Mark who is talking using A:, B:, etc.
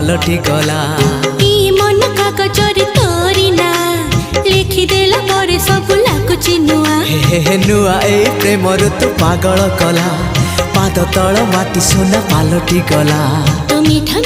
A: पालटी गला
B: मन कागजरे तोरी ना लिखिदेला परे सब लाଗୁଛି नुआ
A: हे नुआ ए प्रेम तू पागल कला पाद तल माटी सोना पालटी गला
B: तो मीठा